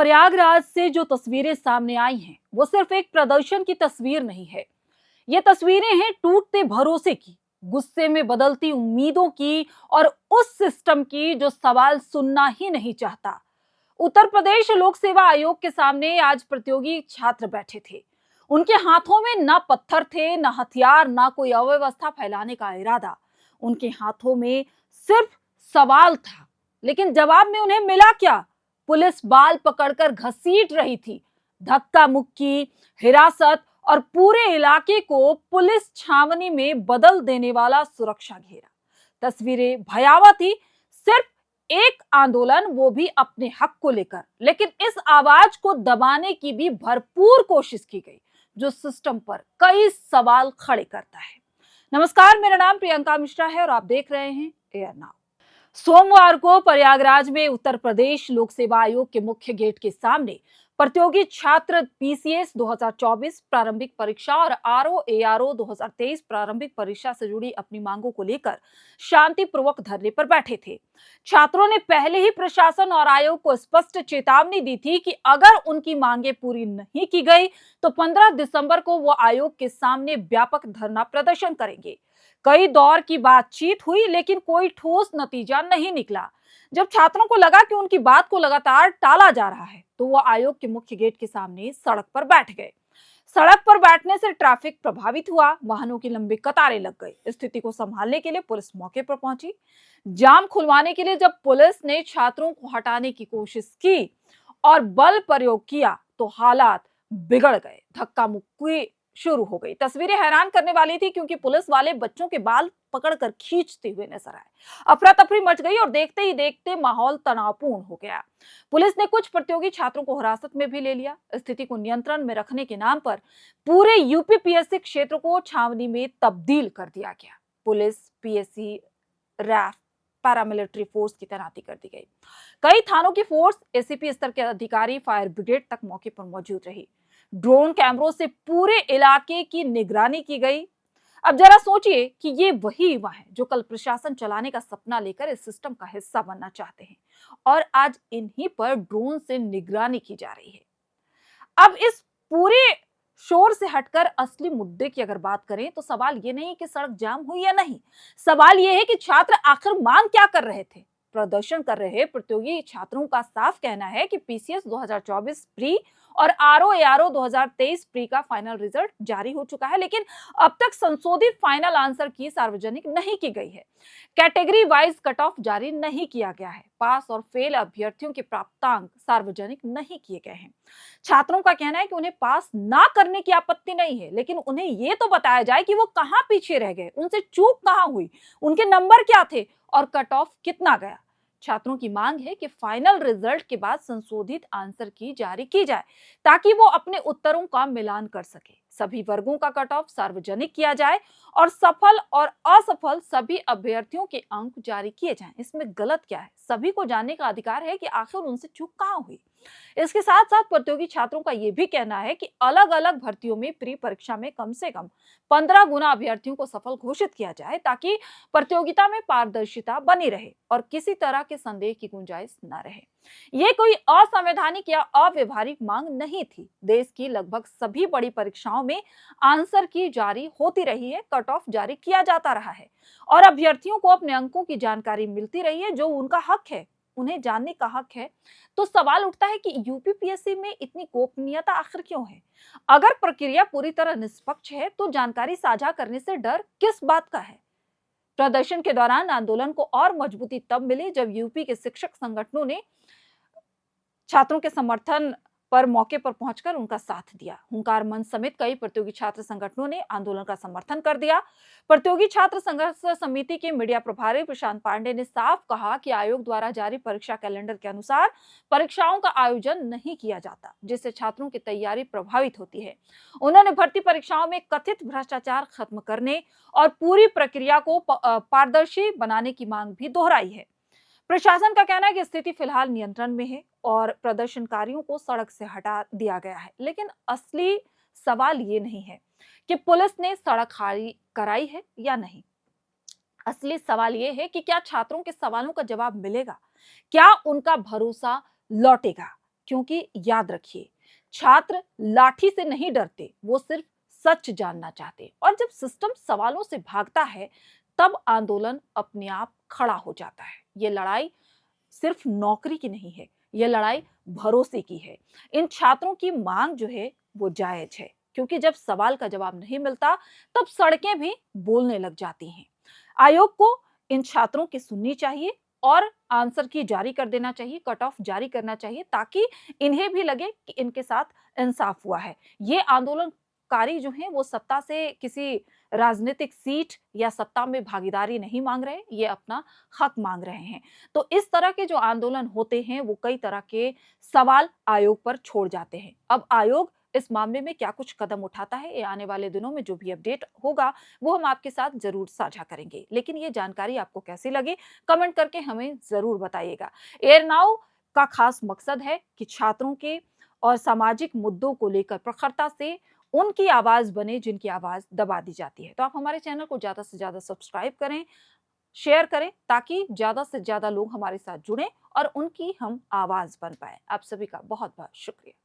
प्रयागराज से जो तस्वीरें सामने आई हैं, वो सिर्फ एक प्रदर्शन की तस्वीर नहीं है। ये तस्वीरें हैं टूटते भरोसे की, गुस्से में बदलती उम्मीदों की और उस सिस्टम की जो सवाल सुनना ही नहीं चाहता। उत्तर प्रदेश लोक सेवा आयोग के सामने आज प्रतियोगी छात्र बैठे थे। उनके हाथों में ना पत्थर थे, ना हथियार, ना कोई अव्यवस्था फैलाने का इरादा। उनके हाथों में सिर्फ सवाल था, लेकिन जवाब में उन्हें मिला क्या? पुलिस बाल पकड़कर घसीट रही थी, धक्का मुक्की, हिरासत और पूरे इलाके को पुलिस छावनी में बदल देने वाला सुरक्षा घेरा। तस्वीरें भयावह थी। सिर्फ एक आंदोलन, वो भी अपने हक को लेकर, लेकिन इस आवाज को दबाने की भी भरपूर कोशिश की गई, जो सिस्टम पर कई सवाल खड़े करता है। नमस्कार, मेरा नाम प्रियंका मिश्रा है और आप देख रहे हैं एयर नाउ। सोमवार को प्रयागराज में उत्तर प्रदेश लोक सेवा आयोग के मुख्य गेट के सामने प्रतियोगी छात्र पीसीएस 2024 प्रारंभिक परीक्षा और आरओ एआरओ 2023 प्रारंभिक परीक्षा से जुड़ी अपनी मांगों को लेकर शांतिपूर्वक धरने पर बैठे थे। छात्रों ने पहले ही प्रशासन और आयोग को स्पष्ट चेतावनी दी थी कि अगर उनकी मांगे पूरी नहीं की गई तो 15 दिसंबर को वो आयोग के सामने व्यापक धरना प्रदर्शन करेंगे। कई दौर की बातचीत हुई, लेकिन कोई ठोस नतीजा नहीं निकला। जब छात्रों को लगा कि उनकी बात को लगातार टाला जा रहा है, तो वो आयोग के मुख्य गेट के सामने सड़क पर बैठ गए। सड़क पर बैठने से ट्रैफिक प्रभावित हुआ, वाहनों की लंबी कतारें लग गई। स्थिति को संभालने के लिए पुलिस मौके पर पहुंची। जाम खुलवाने के लिए जब पुलिस ने छात्रों को हटाने की कोशिश की और बल प्रयोग किया, तो हालात बिगड़ गए। धक्का मुक्की शुरू हो गई। तस्वीरें हैरान करने वाली थी, क्योंकि पुलिस वाले बच्चों के बाल पकड़कर खींचते हुए नजर आए। अफरा तफरी मच गई और देखते ही देखते माहौल तनावपूर्ण हो गया। पुलिस ने कुछ प्रतियोगी छात्रों को हिरासत में भी ले लिया। स्थिति को नियंत्रण में रखने के नाम पर पूरे यूपीपीएससी क्षेत्र को छावनी में तब्दील कर दिया गया। पुलिस, पीएससी, रैफ, पैरामिलिट्री फोर्स की तैनाती कर दी गई। कई थानों की फोर्स, एसीपी स्तर के अधिकारी, फायर ब्रिगेड तक मौके पर मौजूद रही। ड्रोन कैमरों से पूरे इलाके की निगरानी की गई। अब जरा सोचिए कि ये वही युवा है जो कल प्रशासन चलाने का सपना लेकर इस सिस्टम का हिस्सा बनना चाहते हैं, और आज इन्हीं पर ड्रोन से निगरानी की जा रही है। अब इस पूरे शोर से हटकर असली मुद्दे की अगर बात करें, तो सवाल ये नहीं कि सड़क जाम हुई या नहीं। सवाल ये है कि छात्र आखिर मांग क्या कर रहे थे। प्रदर्शन कर रहे प्रतियोगी छात्रों का साफ कहना है कि पीसीएस 2024 प्री और आरओ एआरओ 2023 प्री का फाइनल रिजल्ट जारी हो चुका है, लेकिन अब तक संशोधित फाइनल आंसर की सार्वजनिक नहीं की गई है। कैटेगरी वाइज कट ऑफ जारी नहीं किया गया है। पास और फेल अभ्यर्थियों के प्राप्तांक सार्वजनिक नहीं किए गए हैं। छात्रों का कहना है कि उन्हें पास ना करने की आपत्ति नहीं है, लेकिन उन्हें यह तो बताया जाए कि वो कहां पीछे रह गए, उनसे चूक कहां हुई, उनके नंबर क्या थे और कट ऑफ कितना गया। छात्रों की मांग है कि फाइनल रिजल्ट के बाद संशोधित आंसर की जारी की जाए, ताकि वो अपने उत्तरों का मिलान कर सके। सभी वर्गों का कट ऑफ सार्वजनिक किया जाए और सफल और असफल सभी अभ्यर्थियों के अंक जारी किए जाएं। इसमें गलत क्या है? सभी को जानने का अधिकार है कि आखिर उनसे चूक कहां हुई। इसके साथ साथ प्रतियोगी छात्रों का यह भी कहना है कि अलग अलग भर्तियों में प्री परीक्षा में कम से कम 15 गुना अभ्यर्थियों को सफल घोषित किया जाए, ताकि प्रतियोगिता में पारदर्शिता बनी रहे और किसी तरह के संदेह की गुंजाइश न रहे। ये कोई असंवैधानिक या अव्यवहारिक मांग नहीं थी। देश की लगभग सभी बड़ी परीक्षाओं में आंसर की जारी होती रही है, कट ऑफ जारी किया जाता रहा है और अभ्यर्थियों को अपने अंकों की जानकारी मिलती रही है, जो उनका हक है, उन्हें जानने का हक है। तो सवाल उठता है कि यूपीपीएससी में इतनी गोपनीयता आखिर क्यों है? अगर प्रक्रिया पूरी तरह निष्पक्ष है, तो जानकारी साझा करने से डर किस बात का है? प्रदर्शन के दौरान आंदोलन को और मजबूती तब मिली जब यूपी के शिक्षक संगठनों ने छात्रों के समर्थन पर मौके पर पहुंचकर उनका साथ दिया। हुंकार मंच समेत कई प्रतियोगी छात्र संगठनों ने आंदोलन का समर्थन कर दिया। प्रतियोगी छात्र संघर्ष समिति के मीडिया प्रभारी प्रशांत पांडे ने साफ कहा कि आयोग द्वारा जारी परीक्षा कैलेंडर के अनुसार परीक्षाओं का आयोजन नहीं किया जाता, जिससे छात्रों की तैयारी प्रभावित होती है। उन्होंने भर्ती परीक्षाओं में कथित भ्रष्टाचार खत्म करने और पूरी प्रक्रिया को पारदर्शी बनाने की मांग भी दोहराई है। प्रशासन का कहना है कि स्थिति फिलहाल नियंत्रण में है और प्रदर्शनकारियों को सड़क से हटा दिया गया है, लेकिन असली सवाल ये नहीं है कि पुलिस ने सड़क खाली कराई है या नहीं। असली सवाल ये है कि क्या छात्रों के सवालों का जवाब मिलेगा, क्या उनका भरोसा लौटेगा। क्योंकि याद रखिए, छात्र लाठी से नहीं डरते, वो सिर्फ सच जानना चाहते हैं। और जब सिस्टम सवालों से भागता है, तब आंदोलन अपने आप खड़ा हो जाता है। ये लड़ाई सिर्फ नौकरी की नहीं है, ये लड़ाई भरोसे की है। इन छात्रों की मांग जो है वो जायज है, क्योंकि जब सवाल का जवाब नहीं मिलता, तब सड़कें भी बोलने लग जाती हैं। आयोग को इन छात्रों की सुननी चाहिए और आंसर की जारी कर देना चाहिए, कट ऑफ जारी करना चाहिए, ताकि इन्हें भी लगे कि इनके साथ इंसाफ हुआ है। ये आंदोलनकारी जो हैं वो सत्ता से किसी राजनीतिक सीट या सत्ता में भागीदारी नहीं मांग रहे, ये अपना हक मांग रहे हैं। तो इस तरह के जो आंदोलन होते हैं वो कई तरह के सवाल आयोग पर छोड़ जाते हैं। अब आयोग इस मामले में क्या कुछ कदम उठाता है, ये आने वाले दिनों में जो भी अपडेट होगा वो हम आपके साथ जरूर साझा करेंगे। लेकिन ये जानकारी आपको कैसी लगी, कमेंट करके हमें जरूर बताइएगा। एयर नाउ का खास मकसद है कि छात्रों के और सामाजिक मुद्दों को लेकर प्रखरता से उनकी आवाज बने जिनकी आवाज दबा दी जाती है। तो आप हमारे चैनल को ज्यादा से ज्यादा सब्सक्राइब करें, शेयर करें, ताकि ज्यादा से ज्यादा लोग हमारे साथ जुड़ें और उनकी हम आवाज बन पाए। आप सभी का बहुत बहुत शुक्रिया।